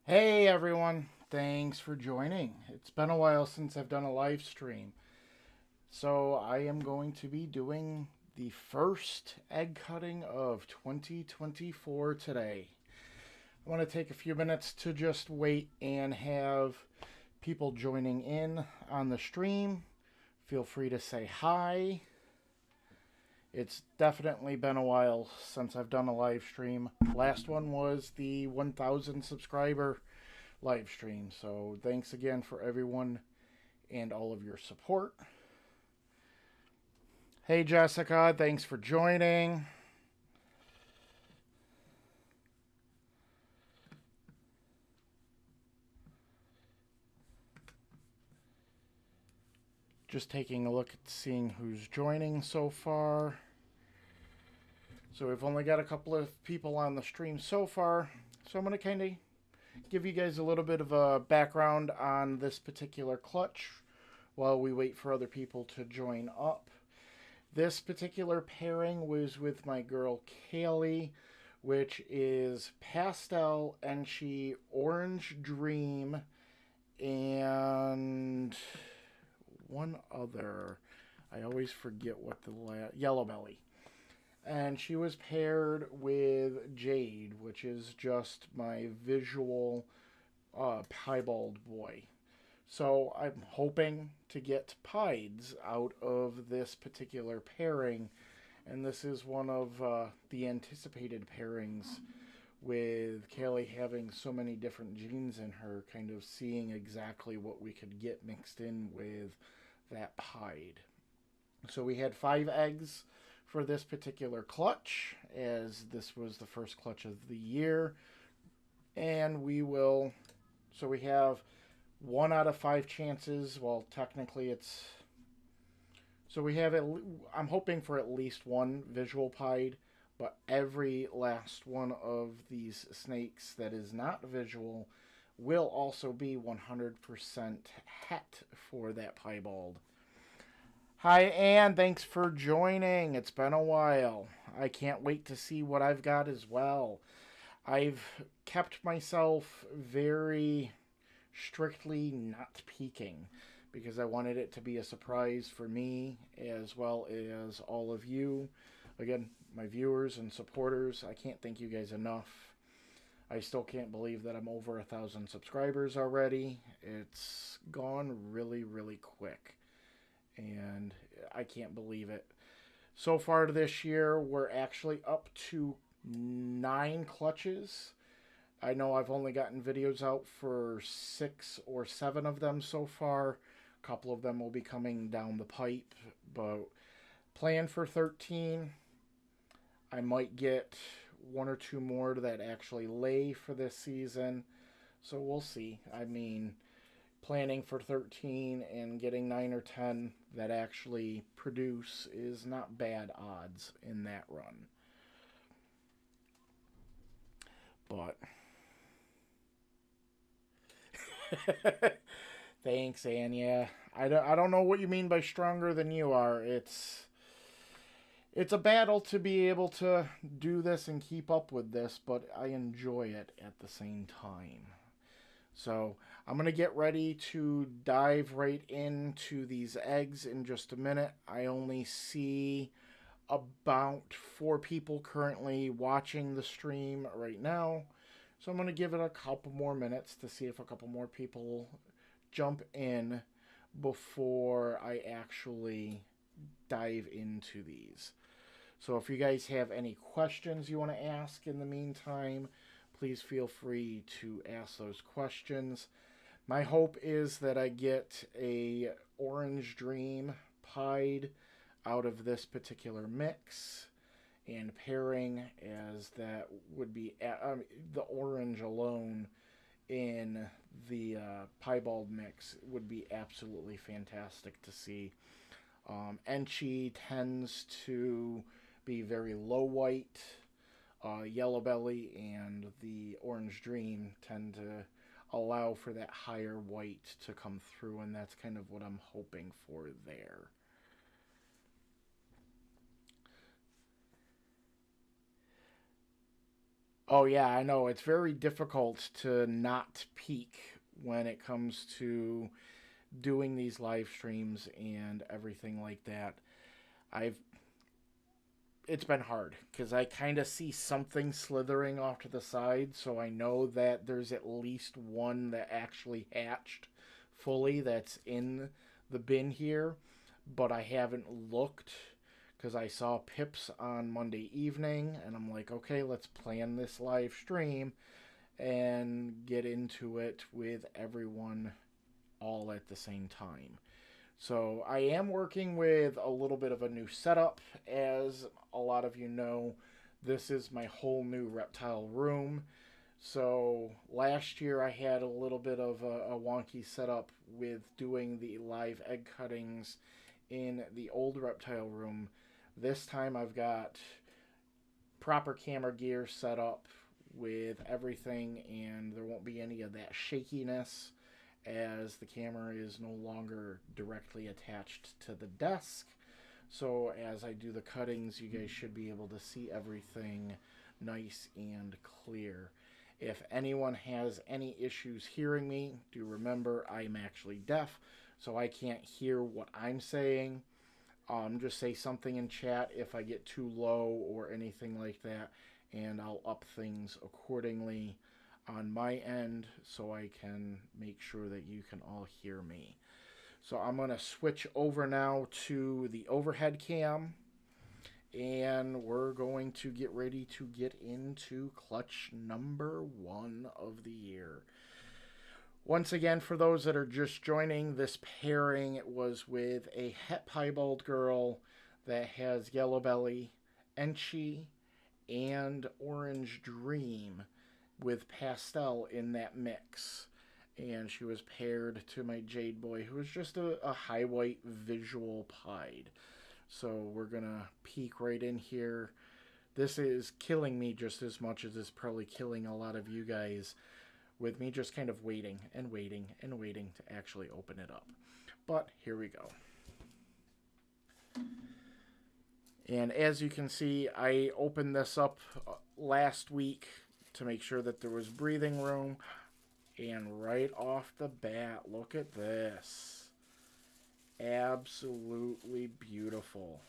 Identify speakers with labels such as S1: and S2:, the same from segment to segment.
S1: Hey everyone, thanks for joining. It's been a while since I've done a live stream. So I am going to be doing the first egg cutting of 2024 today. I want to take a few minutes to just wait and have people joining in on the stream. Feel free to say hi. It's definitely been a while since I've done a live stream. Last one was the 1,000 subscriber live stream. So thanks again for everyone and all of your support. Hey Jessica, thanks for joining. Just taking a look at seeing who's joining so far. So we've only got a couple of people on the stream so far. So I'm going to kind of give you guys a little bit of a background on this particular clutch while we wait for other people to join up. This particular pairing was with my girl Calie, which is Pastel Enchi Orange Dream and one other. I always forget what the Yellow Belly. And she was paired with Jade, which is just my visual piebald boy. So I'm hoping to get pieds out of this particular pairing, and this is one of the anticipated pairings with Calie having so many different genes in her, kind of seeing exactly what we could get mixed in with that pied. So we had 5 eggs for this particular clutch, as this was the first clutch of the year. And so we have 1 out of 5 chances. Well, technically it's, so we have, I'm hoping for at least 1 visual pied, but every last one of these snakes that is not visual will also be 100% het for that piebald. Hi, Anne. Thanks for joining. It's been a while. I can't wait to see what I've got as well. I've kept myself very strictly not peeking because I wanted it to be a surprise for me as well as all of you. Again, my viewers and supporters, I can't thank you guys enough. I still can't believe that I'm over 1,000 subscribers already. It's gone really, really quick, and I can't believe it. So far this year, we're actually up to 9 clutches. I know I've only gotten videos out for 6 or 7 of them so far. A couple of them will be coming down the pipe, but plan for 13. I might get 1 or 2 more that actually lay for this season. So we'll see. I mean, planning for 13 and getting 9 or 10 that actually produce is not bad odds in that run. But thanks, Anya. I don't know what you mean by stronger than you are. It's a battle to be able to do this and keep up with this, but I enjoy it at the same time. So I'm going to get ready to dive right into these eggs in just a minute. I only see about 4 people currently watching the stream right now. So I'm going to give it a couple more minutes to see if a couple more people jump in before I actually dive into these. So if you guys have any questions you want to ask in the meantime, please feel free to ask those questions. My hope is that I get a Orange Dream pied out of this particular mix and pairing, as that would be the orange alone in the piebald mix would be absolutely fantastic to see. Enchi tends to be very low white. Yellow Belly and the Orange Dream tend to allow for that higher white to come through, and that's kind of what I'm hoping for there. Oh yeah, I know. It's very difficult to not peak when it comes to doing these live streams and everything like that. I've it's been hard because I kind of see something slithering off to the side, so I know that there's at least one that actually hatched fully that's in the bin here, but I haven't looked because I saw Pips on Monday evening, and I'm like, okay, let's plan this live stream and get into it with everyone all at the same time. So I am working with a little bit of a new setup. As a lot of you know, this is my whole new reptile room. So last year I had a little bit of a wonky setup with doing the live egg cuttings in the old reptile room. This time I've got proper camera gear set up with everything, and there won't be any of that shakiness as the camera is no longer directly attached to the desk. So as I do the cuttings, you guys should be able to see everything nice and clear. If anyone has any issues hearing me, do remember I'm actually deaf, so I can't hear what I'm saying. Just say something in chat if I get too low or anything like that, and I'll up things accordingly on my end so I can make sure that you can all hear me. So I'm going to switch over now to the overhead cam, and we're going to get ready to get into clutch number 1 of the year. Once again, for those that are just joining, this pairing was with a het piebald girl that has yellow belly, Enchi, and orange dream with pastel in that mix. And she was paired to my Jade Boy, who is just a high white visual pied. So we're gonna peek right in here. This is killing me just as much as it's probably killing a lot of you guys, with me just kind of waiting and waiting and waiting to actually open it up. But here we go. And as you can see, I opened this up last week to make sure that there was breathing room. And right off the bat, look at this. Absolutely beautiful.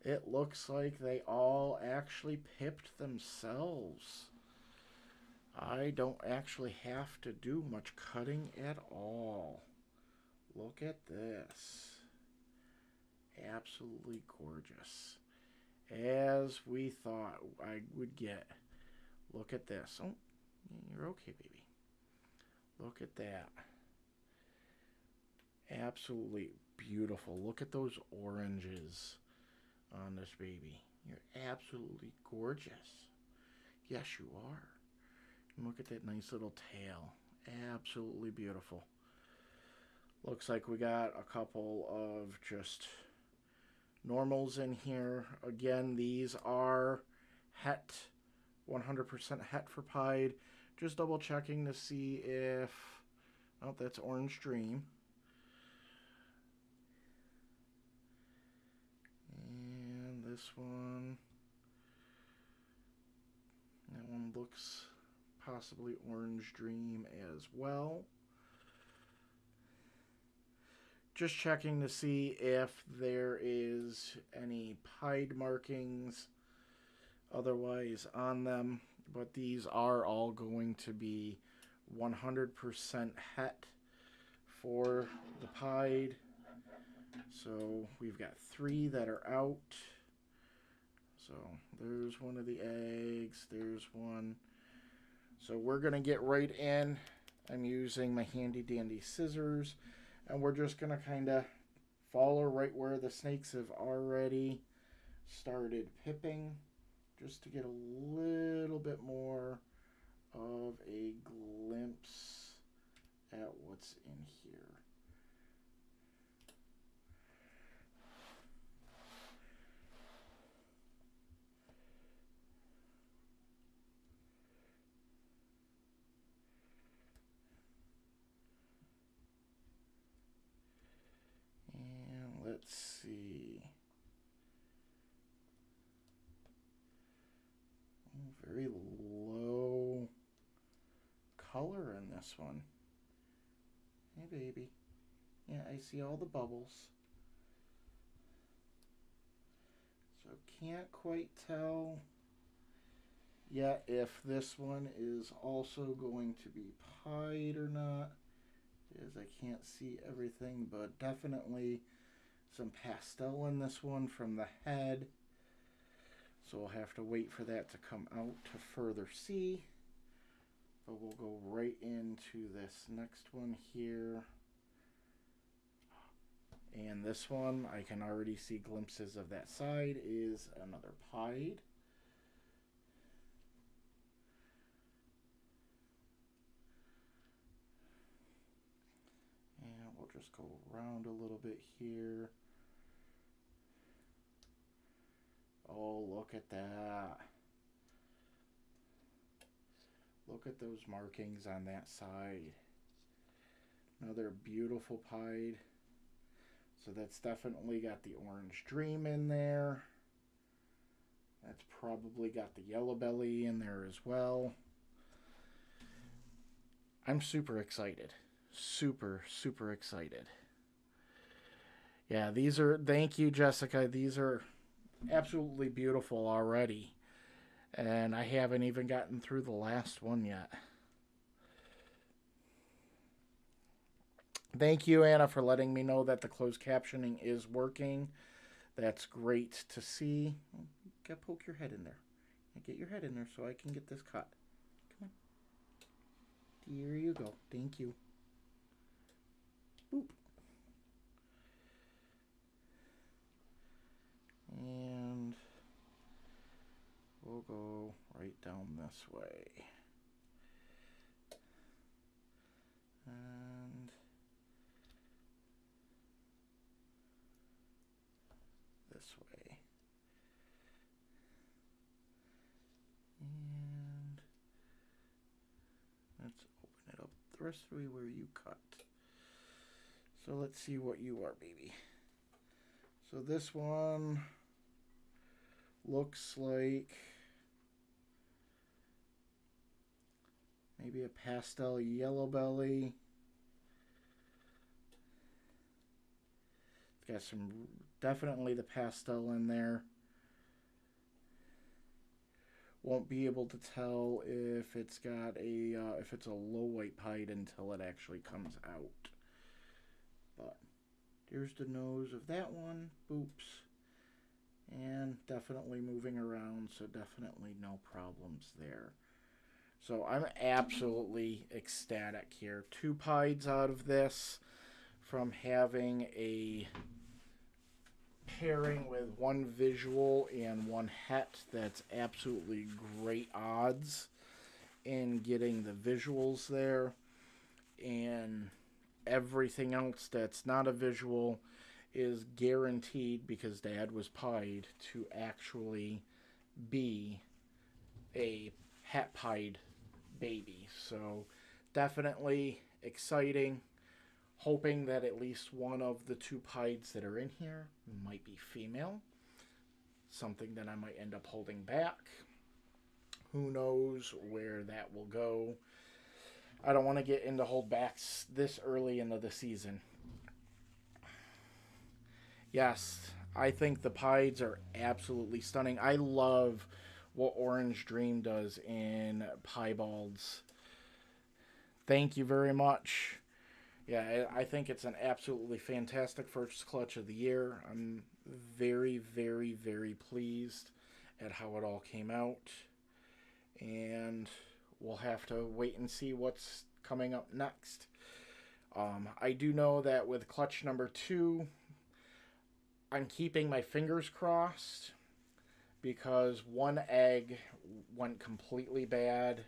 S1: It looks like they all actually pipped themselves. I don't actually have to do much cutting at all. Look at this. Absolutely gorgeous. As we thought I would get. Look at this. Oh, you're okay, baby. Look at that. Absolutely beautiful. Look at those oranges on this baby. You're absolutely gorgeous. Yes, you are. And look at that nice little tail. Absolutely beautiful. Looks like we got a couple of just normals in here. Again, these are het, 100% het for pied. Just double checking to see if, oh, that's Orange Dream. And this one, that one looks possibly Orange Dream as well. Just checking to see if there is any pied markings otherwise on them, but these are all going to be 100% het for the pied. So we've got 3 that are out. So there's one of the eggs, there's one. So we're gonna get right in. I'm using my handy dandy scissors, and we're just gonna kind of follow right where the snakes have already started pipping, just to get a little bit more of a glimpse at what's in here. And let's see. very low color in this one. Hey, baby. Yeah, I see all the bubbles. So can't quite tell yet if this one is also going to be pied or not, as I can't see everything, but definitely some pastel in this one from the head. So we'll have to wait for that to come out to further see. But we'll go right into this next one here. And this one, I can already see glimpses of that side, is another pied. And we'll just go around a little bit here. Oh, look at that. Look at those markings on that side. Another beautiful pied. So that's definitely got the orange dream in there. That's probably got the yellow belly in there as well. I'm super excited. Super, super excited. Yeah, these are, thank you, Jessica. These are absolutely beautiful already. And I haven't even gotten through the last one yet. Thank you, Anna, for letting me know that the closed captioning is working. That's great to see. Gotta poke your head in there. Get your head in there so I can get this cut. Come on. Here you go. Thank you. Boop. And we'll go right down this way. And this way. And let's open it up the rest of the way where you cut. So let's see what you are, baby. So this one looks like maybe a pastel yellow belly. It's got some, definitely the pastel in there. Won't be able to tell if it's got a if it's a low white pied until it actually comes out. But here's the nose of that one. Boops. And definitely moving around, so definitely no problems there. So I'm absolutely ecstatic here. 2 pieds out of this from having a pairing with 1 visual and 1 het. That's absolutely great odds in getting the visuals there. And everything else that's not a visual is guaranteed, because Dad was pied, to actually be a hat pied baby. So definitely exciting. Hoping that at least one of the 2 pieds that are in here might be female. Something that I might end up holding back. Who knows where that will go. I don't want to get into holdbacks this early into the season. Yes, I think the pieds are absolutely stunning. I love what Orange Dream does in piebalds. Thank you very much. Yeah, I think it's an absolutely fantastic first clutch of the year. I'm very, very, very pleased at how it all came out. And we'll have to wait and see what's coming up next. I do know that with clutch number 2, I'm keeping my fingers crossed, because 1 egg went completely bad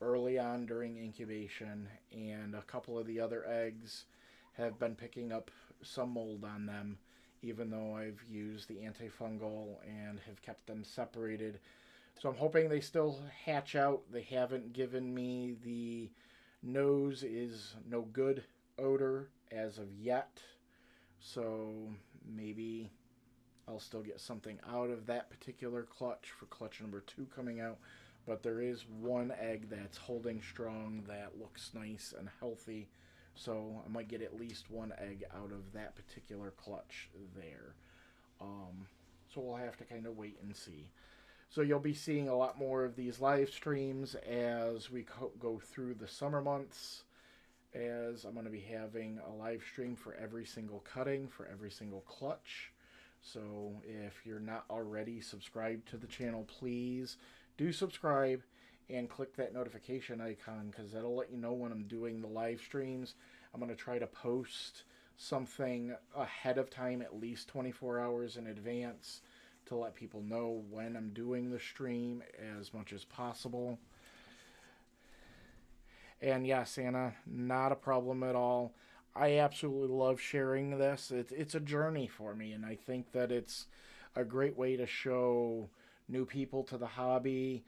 S1: early on during incubation, and a couple of the other eggs have been picking up some mold on them, even though I've used the antifungal and have kept them separated. So I'm hoping they still hatch out. They haven't given me the nose is no good odor as of yet, so maybe I'll still get something out of that particular clutch for clutch number 2 coming out. but there is one egg that's holding strong that looks nice and healthy. So I might get at least one egg out of that particular clutch there. So we'll have to kind of wait and see. So you'll be seeing a lot more of these live streams as we go through the summer months, as I'm going to be having a live stream for every single cutting, for every single clutch. So if you're not already subscribed to the channel, please do subscribe and click that notification icon, because that'll let you know when I'm doing the live streams. I'm going to try to post something ahead of time, at least 24 hours in advance, to let people know when I'm doing the stream as much as possible. And yes, Anna, not a problem at all. I absolutely love sharing this. It's a journey for me, and I think that it's a great way to show new people to the hobby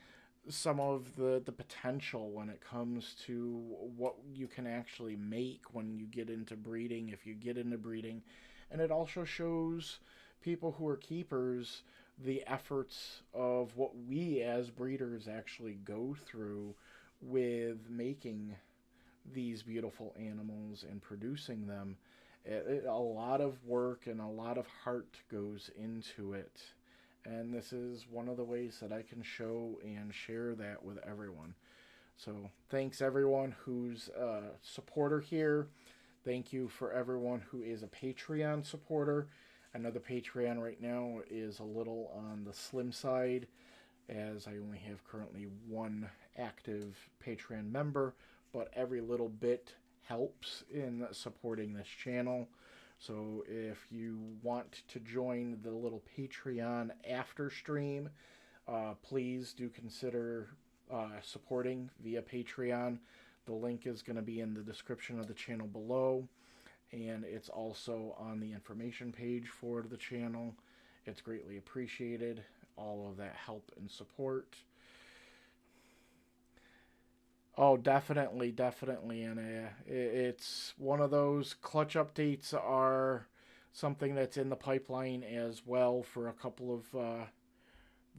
S1: some of the potential when it comes to what you can actually make when you get into breeding, if you get into breeding. And it also shows people who are keepers the efforts of what we as breeders actually go through with making these beautiful animals and producing them. A lot of work and a lot of heart goes into it. And this is one of the ways that I can show and share that with everyone. So thanks everyone who's a supporter here. Thank you for everyone who is a Patreon supporter. I know the Patreon right now is a little on the slim side, as I only have currently one active Patreon member, but every little bit helps in supporting this channel. So if you want to join the little Patreon after stream, please do consider supporting via Patreon. The link is going to be in the description of the channel below, and it's also on the information page for the channel. It's greatly appreciated, all of that help and support. Oh, definitely, definitely. And it's one of those. Clutch updates are something that's in the pipeline as well for a couple of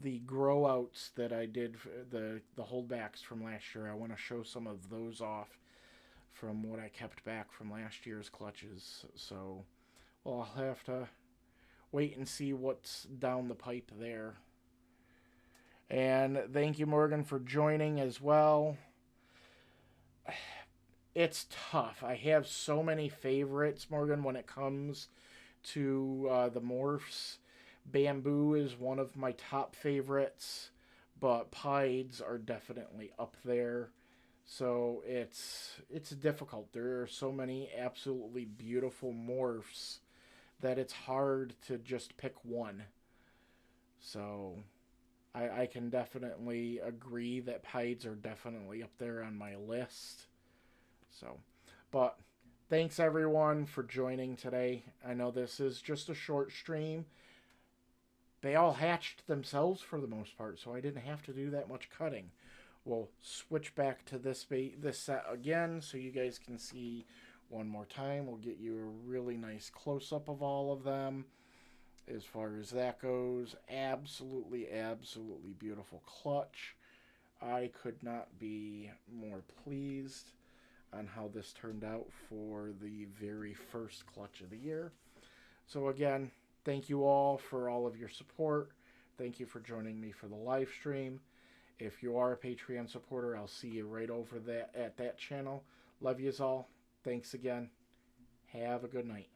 S1: the grow outs that I did, the holdbacks from last year. I want to show some of those off from what I kept back from last year's clutches. So, well, I'll have to wait and see what's down the pipe there. And thank you, Morgan, for joining as well. It's tough. I have so many favorites, Morgan, when it comes to the morphs. Bamboo is one of my top favorites, but Pieds are definitely up there. So it's difficult. There are so many absolutely beautiful morphs that it's hard to just pick one. So I can definitely agree that Pieds are definitely up there on my list. So, but thanks everyone for joining today. I know this is just a short stream. They all hatched themselves for the most part, so I didn't have to do that much cutting. We'll switch back to this set again so you guys can see one more time. We'll get you a really nice close-up of all of them. As far as that goes, absolutely, absolutely beautiful clutch. I could not be more pleased on how this turned out for the very first clutch of the year. So again, thank you all for all of your support. Thank you for joining me for the live stream. If you are a Patreon supporter, I'll see you right over there at that channel. Love yous all. Thanks again. Have a good night.